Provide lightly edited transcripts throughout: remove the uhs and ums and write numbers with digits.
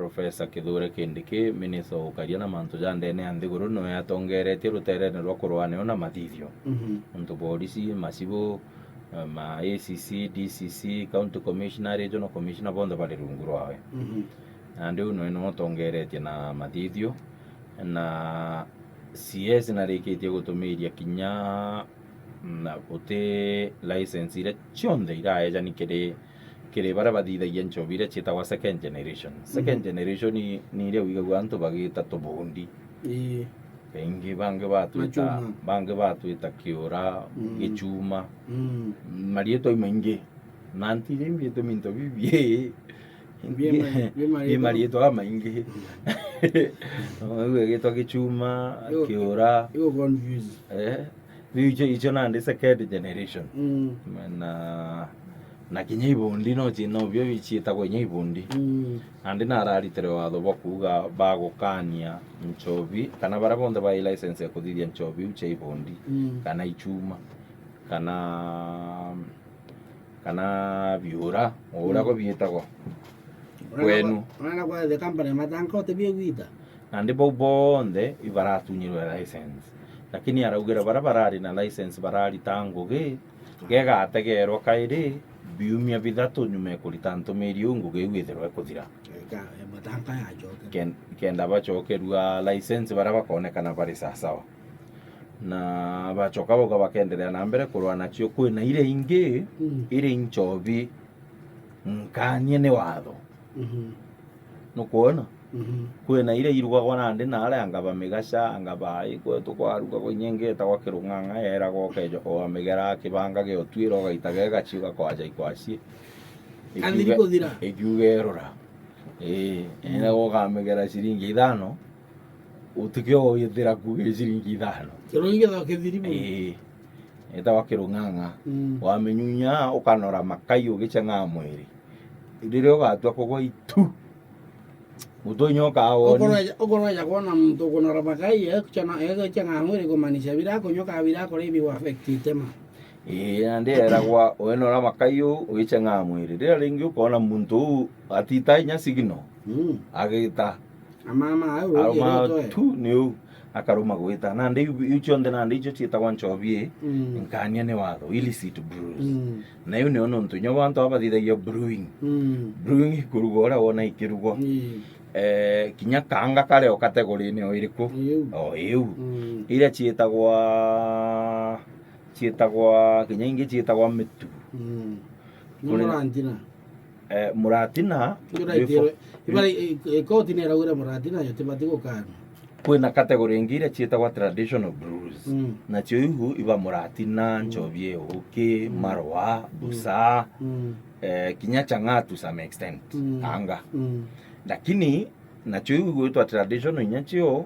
Professor Kithure Kindiki Minister ukaria na mantu jandene anthiguru no yatongeretie ruterene rwa kurwanio na mathithio muntu polisi masibo ma ACC DCC County Commissioner Regional Commissioner bondo bali rungu rwawe andi uno no tongeretie na mathithio na CS na reketie gutumiria kinya na uti license ira chionde iraeja kire bara bathithagia nchovire chitagwa second generation. Second generation ni ile wiga antu bagita tobondi kaingi bange batuita kiura gichuma marieto imengi nanti limbi minto bibie marieto amaingi gito gichuma kiura you confused icho nandi second generation na kinya ibundi no chino byo bichitagwo nya ibundi andi nararitere watho bakuga bagukania nchobi kana bara bonde ba license ya kuthithia nchobi uche ibundi kana ichuma kana biura ora ko bietagwo kwenu ona kwa the company matanko te biegwita andi bonde ibaratunyirwe license lakini araugira barabarari na license barari tanguge gegategerwo kairi biumia bithatu nyume kuritanto meriungu geigwitherwa kuthira matanka ya joke kenda bachokerwa license barabakonekana bari sawa na bachoka boga bakendelea na mbere kurwa nacio kwina ile ingi ile inchobi nkanie ne watho no kuona kwina ile irugagwo nandi nare angaba migasha angaba ikwetu kwaruga kunyengeta kwa kirunganga era gokejo kwa migera kibanga ge otwiro gaitaga gachiga kwaja ikwasi andiri kuthira ejugerora ena goga migera shiringi 5 utikio yithira kuge shiringi 5 kirungi tho kithirimu eta wa kirunganga wamenyunya ukanora makayo gichenga mwiri ndirio gatwa kugwa itu utonyo kaoni ogoro ya kuona mtu kunora makai chana mwiri kumanisha birako nyoka birako ribi wa affect tema andi era kwa wenora makayo ugichenga mwiri rira ringi ukona muntu atita nya sigino agita amama au tu niu akaruma gwita na ndi ichonde na ndi icho chitagwa nchovie nkania ne watho illicit brews na yu ne ono ntunyo bantu abathithagia brewing kurugora wona ikirugo kinya kanga kare o category ni o iriku o iu ira chitagwa kinya ingi chitagwa mitu muratina ibari koti ne raura muratina yote batiko kana kwina category ingi ira chitagwa traditional brews na cio ihu iba muratina nchovie uki marwa busa kinya changa to some extent kanga lakini nacho igwitwa traditional nyachio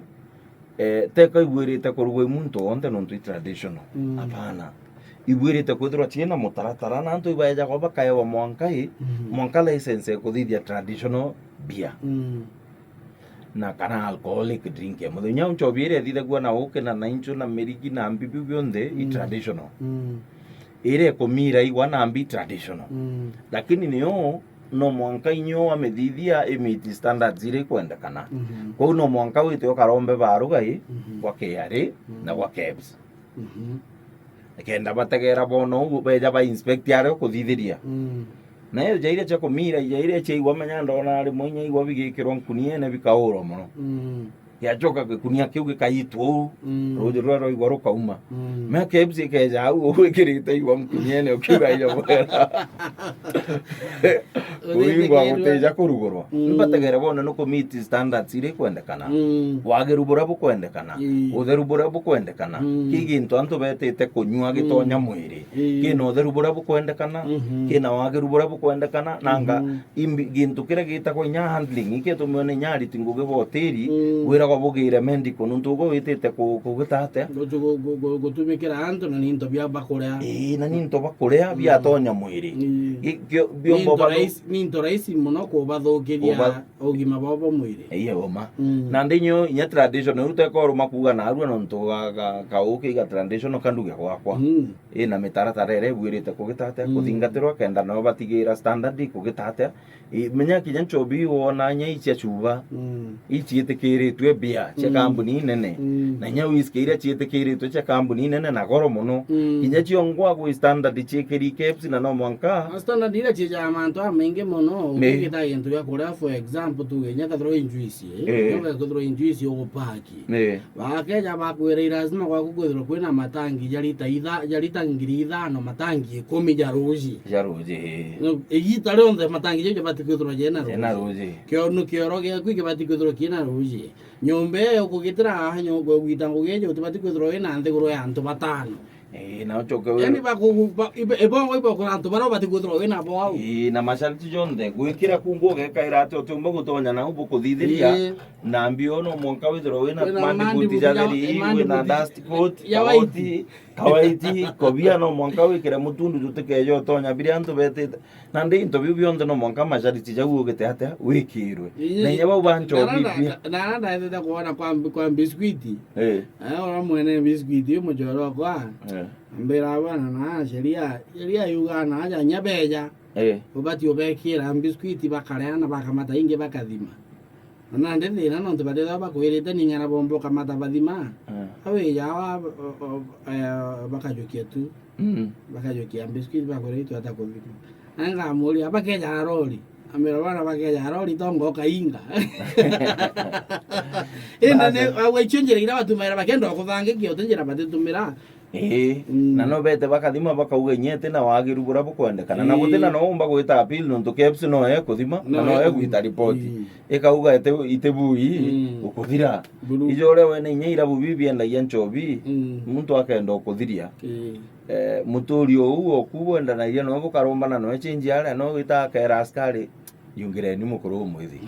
teka igwirite kurugwa muntu onde nontu traditional apana igwirite kuthirwa china mutaratara na ntu ibaja kwa bakaya wa mwanka license kuthithia traditional beer na kana alcoholic drink muthenya unchobire thithe gwa na uke na naincho na meriki na mbibi bionde i traditional ire komira igwa na mbi traditional lakini niyo no mwanka inyo amethithia emiti standards ire kwendekana kwa no mwanka wite ukarombe barugai kwa KRA na kwa KEBS kenda bategera bono beja ba inspect yare kuthithiria na yo jaire cha komira jaire cha igwa manya ndona ari mwinya igwa bigikirwo nkunie ne bikauro muno yachoka kunia kiu gikaitwo rojo roro igwa rukauma me KEBS keja au wikirite igwa nkunie ne ukiga iyo bwera kuingwa guteja kurugurwa mbategera bono no committee standards ire kwendekana wagerubura bukwendekana utherubura bukwendekana kigintu antu betete kunywa gitonya mwiri kino utherubura bukwendekana kina wagerubura bukwendekana nanga gintu kire gitagwo nya handling iketumwe ne nyari tinguge boteri wira bagire medical nuntugo witite kugitate gutumikira antu na ninto bia bakurea na ninto bakurea bia tonya mwiri biombo ninto raisi muno kubathukiria ugima babo mwiri oma na ndinyo nya tradition urute ko makuga na arua nonto ga uki ga tradition kanduge gwakwa na mitaratara ere bwirite kugitate kuthingatirwa kenda no batigira standard kugitate menya kinya nchobi wona nya icia chuba ichietekiritwe bia cia kambuni nene na nya whisky iria chietekiritwe cia kambuni nene na goro muno kinya chiongwa gwi standard chiekeri caps na no mwanka standard iria cia mantu amingi muno ukigita into ya kuria for example tu nya ka throw juice nya ka throw juice ogupaki bakeja bakwire lazima kwa kukwithirwo kwina matangi jarita ngiri 5 matangi 10 jaruji igita rionde matangi je batikwithirwo jena ruji kioro gyaku kibatikwithirwo kina ruji nyombe ukugitira nyombe gwita ngugeje utibatikwithirwo ina nthiguru ya antu batano na uchoke yani ibongo iboko antu baro batikwithirwo ina bo au na masharti jonde gwikira kungu gekaira ati utumba gutonya na ubu kuthithiria na mbio no monka withirwo wina mandi buti jatheri wina dust coat kawaiti kobia no monka wikira mutundu tutikejo tonya biri antu betete na ndi into bibionde no monka masharti jagu gete ate wikirwe na nyaba ubancho bibi na ndaenda kuona kwa biskuiti ora mwene biskuiti mujoro kwa mbera bana na sheria yugana aja nyabeja ubati obekira biskuiti bakareana bakamata inge bakathima na ndethina no tubadela bakwirite ningana bombo kamata bathima awe yawa bakajokia tu bakajokia biskuiti bakwirite atakuthima anga muri abakeja roli amera bana bakeja roli tongo kainga ne awe chenjera ira batumira bakendo kuthange kio tenjera batetumira na no bete bakathima bakauga nyete na wagiru bura bukwendekana na gutina no umba gwita appeal no keps no kuthima na no gwita report ikauga itebui ukuthira ijore wene nyeira bubibi enda yanchobi muntu akenda ukuthiria muturi uo kuwenda na no bukarombana no change ale no gwita kera askari yungireni mukuru mwithi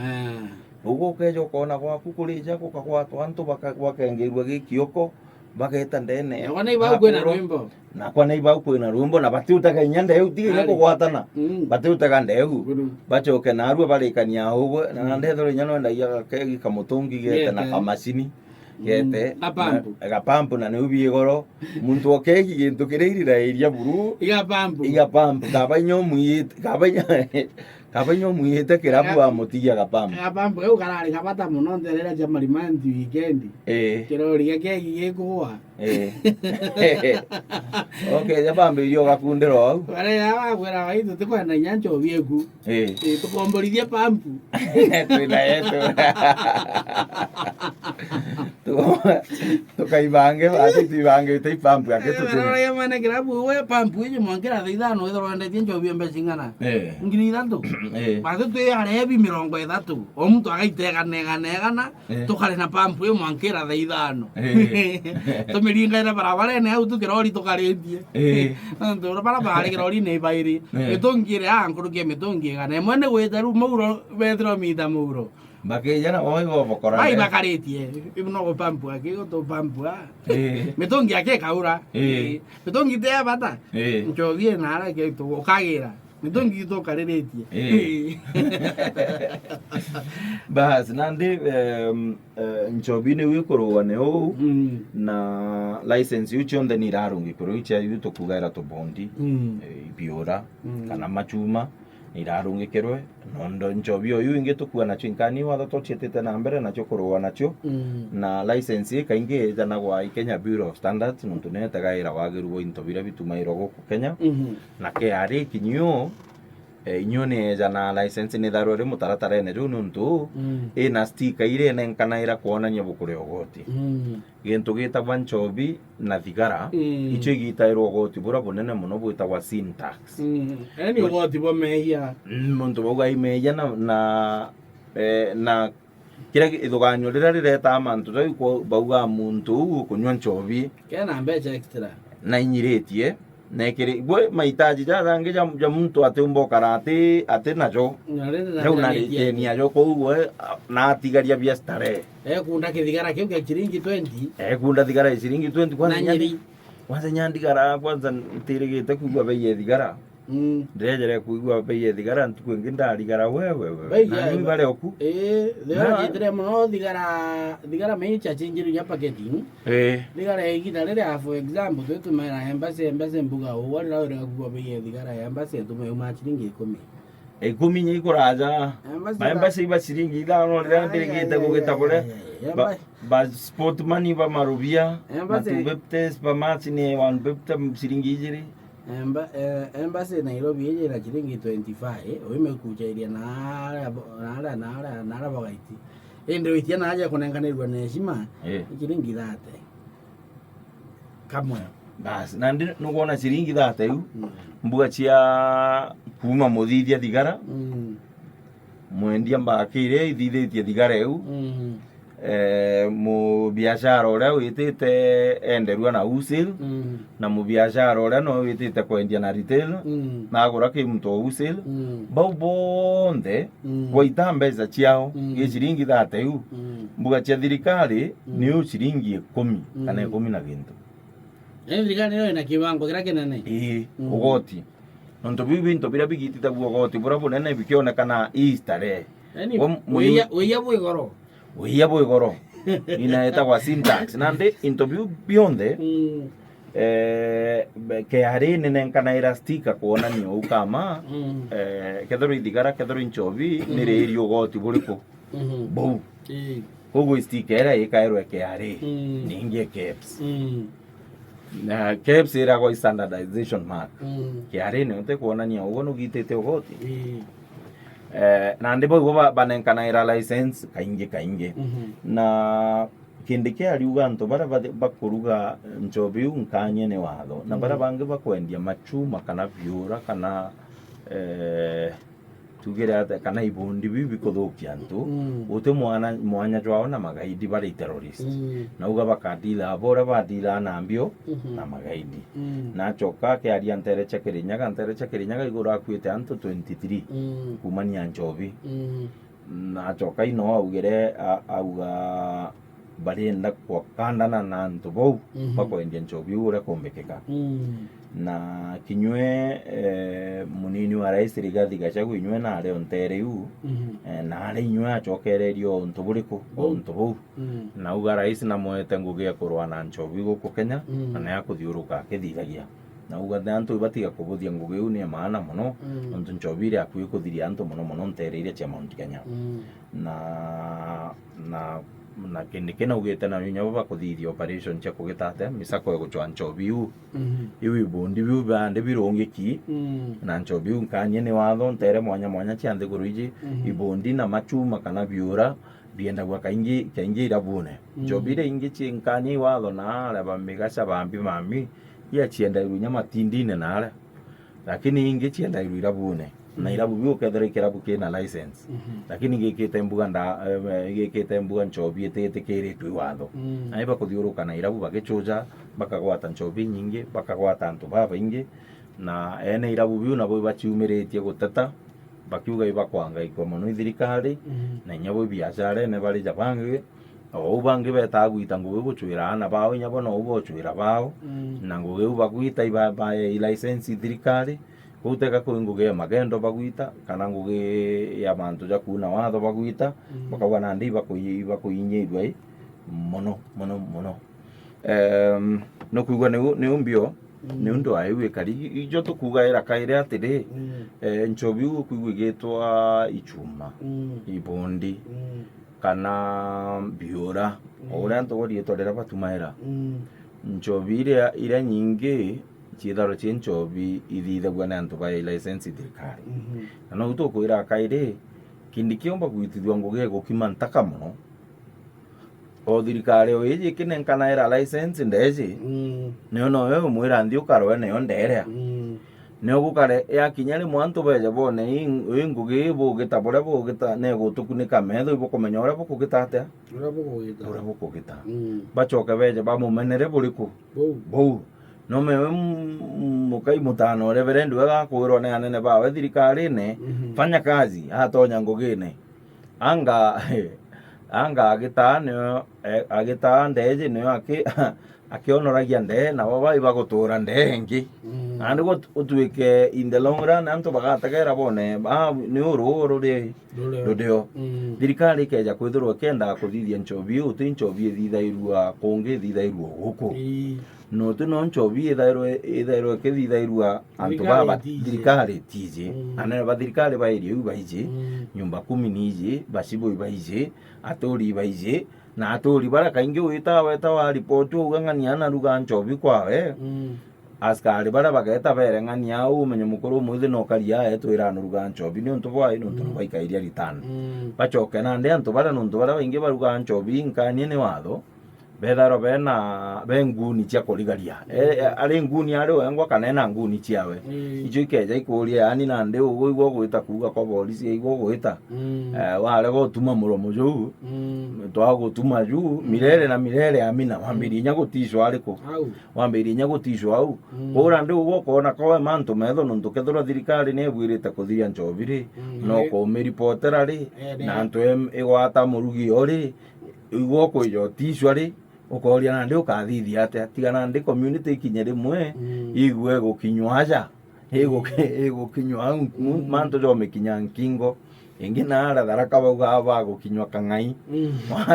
ugo kejo kona gwaku kurija gukagwatwa antu bakengirwa gikioko bageta ndene wana ibau kwena rwimbo na kwana ibau kwena rwimbo na batiutaga nyanda eu tiga kugwatana batiutaga ndegu bachoke na arua barikania hubwe na ndethore nyano ndaia kegi kamutungi gete na kamacini gete agapampu na neubie goro muntu okegi gintu kireirira iria buru igapampu kabanyo muyete kirabu wa mutigia gapampu eu karari kabata muno nderera jamali manti weekend kirori kegi gikuwa okay gapampu iyo gakundiro au bare yawa kwera waitu tukwenda nyancho bieku tukomborithia pampu twina yetu tukaibange tuibange pampu yake tutuye mane kirabu we pampu ile mwankira thithano ithoro ndetie njobie mbecingana ngiri 3 bado tu arebi 30 o muntu agaitegana tukare na pampu yo mwankira thithano tumiringa ina barabara ne au tukirori tukaretie ndo barabara kirori ne bairi etongire ankuruke metongie gane mwene gwetaru mauro betro mita mauro bakeja na oigo bokora ai bakaretie ibno pampu ake to pampu metongi ake kaura metongi te abata njovie nara ke to okagira metongi to kareretie bas nandi njobine wikoro wane o na license uchonde ni rarungi koro icha yuto kugaira to bondi biora kana machuma irarungikerwe nondo njobi oyu inge tukua nacho inkani watho tochietete na mbere nacho kurua nacho na license kainge jana gwa Kenya Bureau of Standards nuntu netaga ira wagiru into bira bitumairo goku Kenya na ke ari kinyo inyone jana license ni darore mutaratara ne rununtu na sticker ire nenkana ira kuona nyabukure ogoti gento gita banchobi na thigara icho gitairwo ogoti bura bunene muno bwitagwa syntax eni ogoti bo mehia muntu boga imeya na kira ithuganyo rira rireta amantu rau bauga muntu kunywa nchobi kena mbecha extra na inyiretie nekere bwe mahitaji jange ja muntu atumbo karate ate najo reu na ajo koguo na tigaria bia stare kunda kithigara kiu kia shilingi 20 kunda thigara shilingi 20 kwanza nyandigara kwanza ntirigite kuigua bei ya thigara ndirejere kuigua bei ya thigara ntuku ingi ndarigara wewe na ni bare oku leo jitre muno thigara mei cha chinjiru ya packaging thigara igita rire for example tutumira embassy mbuga wali rawe kuigua bei ya thigara ya embassy tumeuma shilingi 10 nyi kuraja embassy iba shilingi 5 rira ndirigite gugitabure ba sport money ba marubia matubeptes ba machine wan bepta shilingi ijiri embassy Nairobi ije na shilingi 25 oimekuchairia na bagaiti ndio itia na haja kunenganirwa na heshima shilingi 30 kamwe bas na ndi nukuona shilingi 30 yu mbuga cia kuma muthithia thigara mwendia mbakire ithithitie thigara yu mu biashara uria witite enderua na wholesale na mu biashara uria no witite kwendia na retail na agura ki muntu wholesale bau bonde waita mbeca ciao gi shilingi 30 yu mbuga cia thirikari ni shilingi 10 kana 10 na gintu thirikari no ina kiwango kira kinene ugoti nonto bibi into bira bigitita ugoti bura bunene bikionekana Easter weya bwigoro Wia boy goro inaeta kwa syntax nande interview beyond ke ari nene kana irastika kuona ni ukama kethoro idigara kethoro inchovi nire irio goti buriko bou kogo stikera ikairwe ke ari ninge caps na caps era go standardization mark ke ari ne te kuona ni ugono gitete goti na ndipo ibo banenkanaira license kainge na kindi kia riuga nto bara bakuruga nchobiu nkanye ne watho na bara bange bakwendia machuma kana vyura kana tugira kana ibundi bibi kuthukia ntu ute mwanya jwao na magaidi bari terrorist na uga bakadila bora badila na mbio na magaidi na choka ke ari antere chakerinyaga igura akwite antu 23 kumania nchobi na choka ino augere auga barenda kwa kandana na ntu bou bakwendia nchobi ure kombekeka na kinywe munini wa rais Rigathi Gachagua inywe na ari ontere yu na ari inywe achokererio ntuburiko ontubu na uga rais na mwete ngugia kurwa na nchobi guku Kenya na ya kuthiuruka akithithagia na uga antu ibatiga kubuthia ngugi u ni maana muno ontu nchobi ri akui kuthiria antu muno ntere iria cia Mount Kenya na kindi kena ugete na nyanya baba kuthithia operation cia kugitate misako ya guchwa nchobi u iwi bundi biu bande birongeki na nchobi u nkanye ni watho ntere mwanya cia nthiguru iji ibundi na machuma kana biura bienda gwa kaingi irabune nchobi ri ingi chi nkanye watho na ala bamigasha bambi mami ya chienda irunya matindine na ala lakini ingi chienda irabune na irabu biu kethera kirabu kina license lakini gikite mbuga nchobi etetekeretwe watho na iba kuthiuruka na irabu bagichuja bakagwata nchobi nyingi bakagwata antu baba ingi na ene irabu biu nabo bachiumiritie guteta bakiuga iba kwanga ikwa muno thirikari na nyabo biashara ne bari jabangi o bangi betagwita ngugi guchwira ana bao nyabo no ubochwira bao na ngugi bagwita iba ba license thirikari uteka ko nguge magendo bagwita kana nguge ya mantu ja kuna watho bagwita bakawa na ndi bakuinyirwa mono no kuigwa ni umbio ni undu aiwe kari ijo tukuga era kaire atiri nchobi kuigwa getwa ichuma ibondi kana biura ora ntori etorera batumaira nchobi ira nyingi chitharo chinchobi ithithagua na antu bai license thirikari na no tukwira kaire kindi kiomba gwitithwa ngugi gukima ntaka muno o thirikari o iji kinenkana era license ndeji nio no we mwira nthi ukarwe nio ndere nio gukare ya kinyari mwantu beje bone ngugi bugita bore bugita ne gutukunika metho ibo kumenya ora bukugita atia ora bukugita bachoke beje bamumenere buriku bou no mewe mukai mutano reverend wega kwirwo ne anene bawe thirikari-ini fanya kazi hatonya ngugine anga agita ndeje niyo akionoragia nde na baba iba gutura ndengi andi gutwike in the long run antu bagategera bone ni uru rudio thirikari keja kwithirwo kenda kuthithia nchobi uti nchobi thithairua kungi thithairua guku no tu no nchobi ithairwo kithithairua antu baba thirikari tije anene ba thirikari ba irio baije nyumba 10 nije basibo baije aturi baije na aturi bara kaingi wita wa report ugangania na ruga nchobi kwawe askari bara bageta bere ngania umenye mukuru muthi no karia etwira nuruga nchobi ni untu bwa ino ntu baikairia ritano bachoke na ndi antu bara nuntu bara ingi baruga nchobi nkanie ni watho betharo bena benguni cia kurigaria ari nguni ari wengwa kanena nguni ciawe ijo ikeja ikuria yani na ndi uguigwo gwita kuga kwa polisi igwo gwita wale gotuma muromo juu twagutuma juu mirere na mirere amina wambiri nya gutishwa ariko wambiri nya gutishwa au ora ndi ugo kona kwa mantu metho nuntu kethura thirikari ne bwirite kuthiria nchobiri no ko meripotera ri na antu igwata murugi ori igwo kujo tishwa ri ukoria na ndi ukathithia ate tigana ndi community ikinye rimwe igwe gukinywa aja gukinywa manto jo mekinya nkingo ingi na ara daraka bauga gukinywa kangai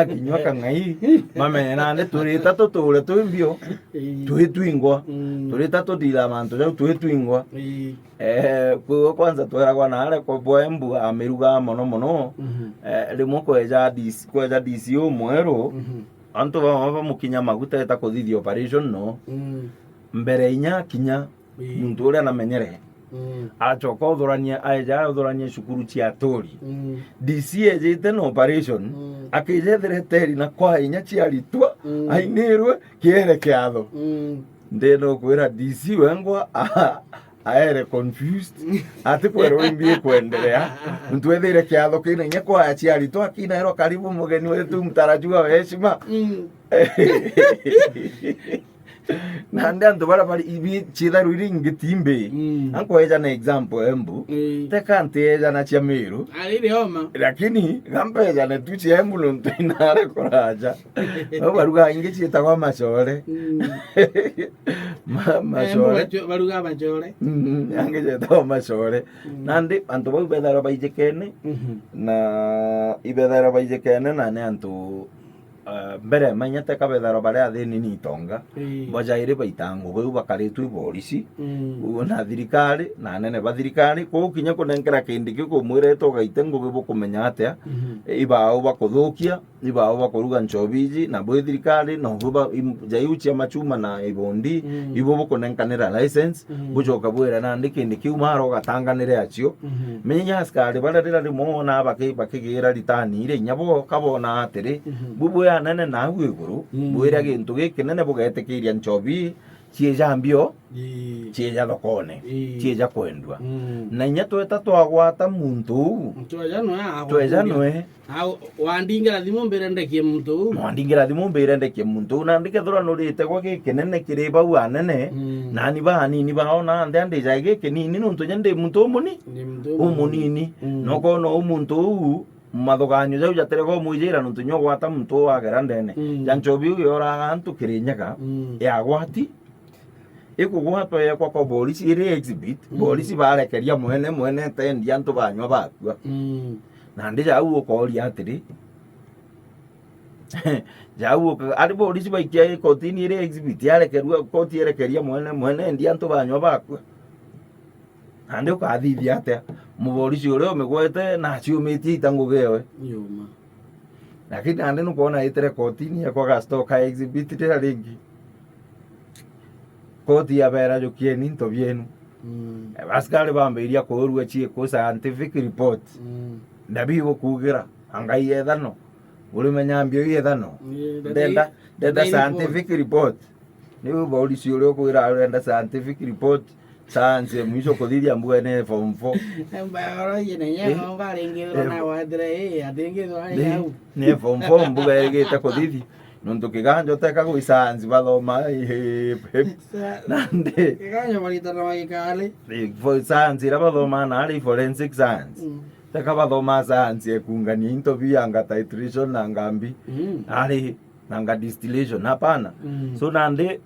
kinywa kangai mamenye na ndi turita tuture twimbio twitwingwa turita tudira manto jo twitwingwa kwa kwanza tweragwa na ara kwa boembu amiruga mono rimwe kweja DC umweru antu baba mukinya maguta eta kuthithia operation no mbere inya kinya muntu uria namenyere achoka uthuranie cukuru cia aturi DC ejete no operation akijethire teri na kwa inya cia ritwa ainirwe kiere kiatho ndeno kwira DC wengwa aere confused ati kwero imbie kuendelea mtu ethire kiatho kina nya kwa aciari to akina ero karibu mugeni wetu mtarajua weshima na ndandu bara bari ibi chitharu iri ngitimbe anko eja na example embu tekante eja na chiamiru aliri homa lakini gampeja na tuchi embu lonto inare koraja baruga ingi chita kwa machore machore baruga machore ange chita kwa machore nandi antu bo bedara baijekene na ibedara baijekene na ne antu mbere manyate kabetharo bare athini ni tonga bajaire baitango bau bakaretwe polisi na thirikari na nene ba thirikari ko kinya kunenkera kindi kiko mwire to gaitengo bebo kumenya atia ibao bakuthukia ibao bakuruga nchobiji na bo thirikari no buba jaiuchia machuma na ibondi ibo kunenkanira license bujoka bwira na ndikindi kiumaro gatanganire acio menya askari bare rira rimo na bakigira ritani ire nyabo kabona atiri bubu nene na gwiguru bwira gintu giki nene bugetekiria nchobi chieja mbio chieja thokone chieja kwendwa na inya tweta twagwata muntu tweja noe wandingira thimu mbere ndekie muntu na ndikethura nurite gwa giki nene kiri bau anene na ni banini baona ndende ja giki nini nuntu nyende muntu umunini no kono umuntu mathoganyo jau jaterego mwijira nuntu nyo gwata muntu wa gerandene janchobi yora antu kirinyaga ya gwati ikugwatwa ya kwa polisi iri exhibit polisi barekeria mwene tendi antu banywa bakwa na ndija au ukori atiri jau ari polisi baikia kotini iri exhibit yarekerua koti yarekeria mwene ndi antu banywa bakwa ande ukathithia atia muborisi uria umegwete na ciumitie itangu gewe yuma lakini ande nukuona itere kotini ya kwa gastoka exhibit tera ringi koti ya bera jukieni nto bienu askari bambiria kurua chie ko scientific report ndabigo kugira angai ethano uri menyambio ethano denda scientific report ni muborisi uria kugira arenda scientific report science mwisho kuthithia mbwene form 4 mbaro yene nya ngare ngiro na wadre atengi do ai ne form 4 mbuga yegeta kuthithia nontu kiganjo teka gwisanzi bathoma nande kiganjo maritana magikali science ira bathoma nari forensic science teka bathoma science ekungania into bianga titration na ngambi ari nanga distillation hapana so nande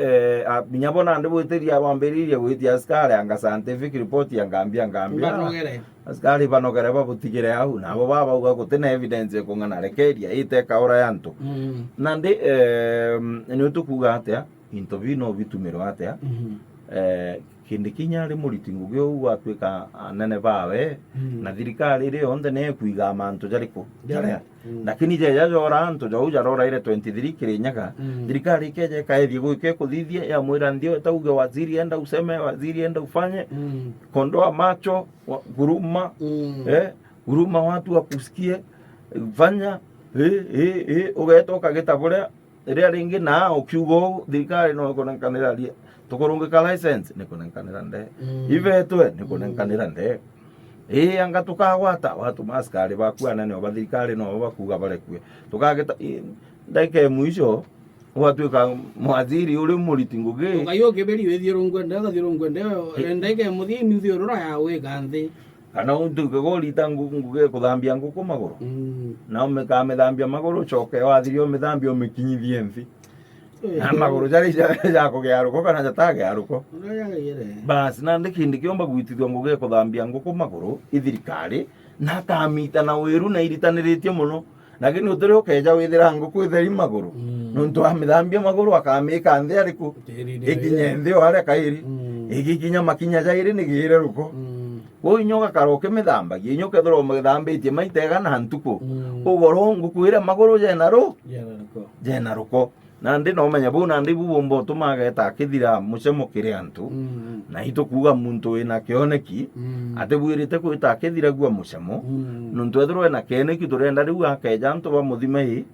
binyabo nande bweteria bamberiria gwitia askari anga scientific report ya ngambia askari banogere babutigire ahu nabo baba uga gutene evidence ekungana rekeria iteka ora yantu nande ni utukuga atia into bino bitumiro atia kindi kinya ri muritingu gyo gwatwika anene bawe na thirikari ri onde ne kuiga mantu jariko jaria lakini je jajora antu jau jarora ile 23 kirinyaga thirikari keje kaethi gwike kuthithia ya mwira ndio tauge waziri enda useme waziri enda ufanye kondoa macho guruma guruma watu wakusikie fanya ugetoka gitabure ria ringi na ukiugo thirikari no konankanira ria tukurungika license nikunenkanira nde ivetwe nikunenkanira nde anga tukagwata watu maskari bakuana ne bathirikari no bakuga barekue tukageta ndaike mwisho watwika mwaziri uri muritinguge ukayo keberi wethirungwende ndaike muthimi uthiurura ya wika nthi kana undu kegori tangu nguge kuthambia nguku maguru na umethambia maguru choke wathirio methambia umekinyithie nthi na maguru jari jako gyaruko kana jatage yaruko basi na ndikindi kiomba gwitithio nguge kuthambia nguku maguru ithirikari na kamita na wiru na iritaniritie muno lakini utire ukeja withira nguku itheri maguru nontu amithambia maguru akamika nthi ariku ikinye nthi wale kairi igikinya makinya jairi ni gire ruko wo inyoga karoke mithambagia inyoke thoro mithambitie maitega na ntuku ugoro ngukwire maguru jena ruko na ndi no menya bu na ndi bubombo tumageta kithira mucemo kire antu na itukuga muntu wina kioneki ate bwirite kwita kithira gwa mucemo nuntu ethirwe na keneki turenda riu akeja antu bamuthime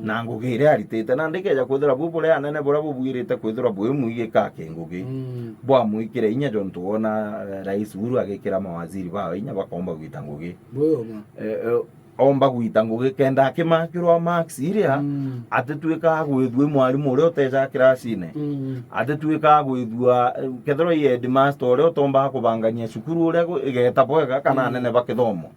na ngugire aritite na ndikeja kwithira bubule anene bura bubwirite kwithira bwe muigika kengugi bwa muikire inya jontu wona rais Uhuru agikira mawaziri bawe inya bakomba gwita ngugi omba gwita ngugi kenda akimakirwa max iria atetwika gwithwe mwarimu uria uteja kirasine atetwika gwithwa kethro ye headmaster uria utomba kubangania cukuru uria igeta bwega kana nene bakithomo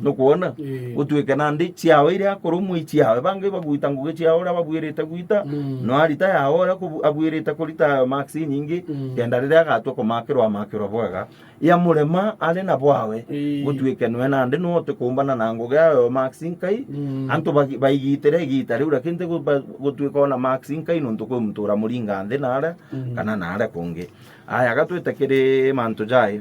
nukuona gutwike na ndi ciao iria kurumu ciao bangi bagwita ngugi ciao uria babwirite gwita no arita yao uria abwirite kurita max nyingi kenda riria agatwa kumakirwa bwega ya murema ari na bwawe gutwike nwe na ndi no tukumbana na ngugi ayo Maxinkai antu baigitire gita riu rakinte gutwika ona Maxinkai nontu ko mtura muringa nthi nare kana nare kungi aya gatwite kiri mantu jai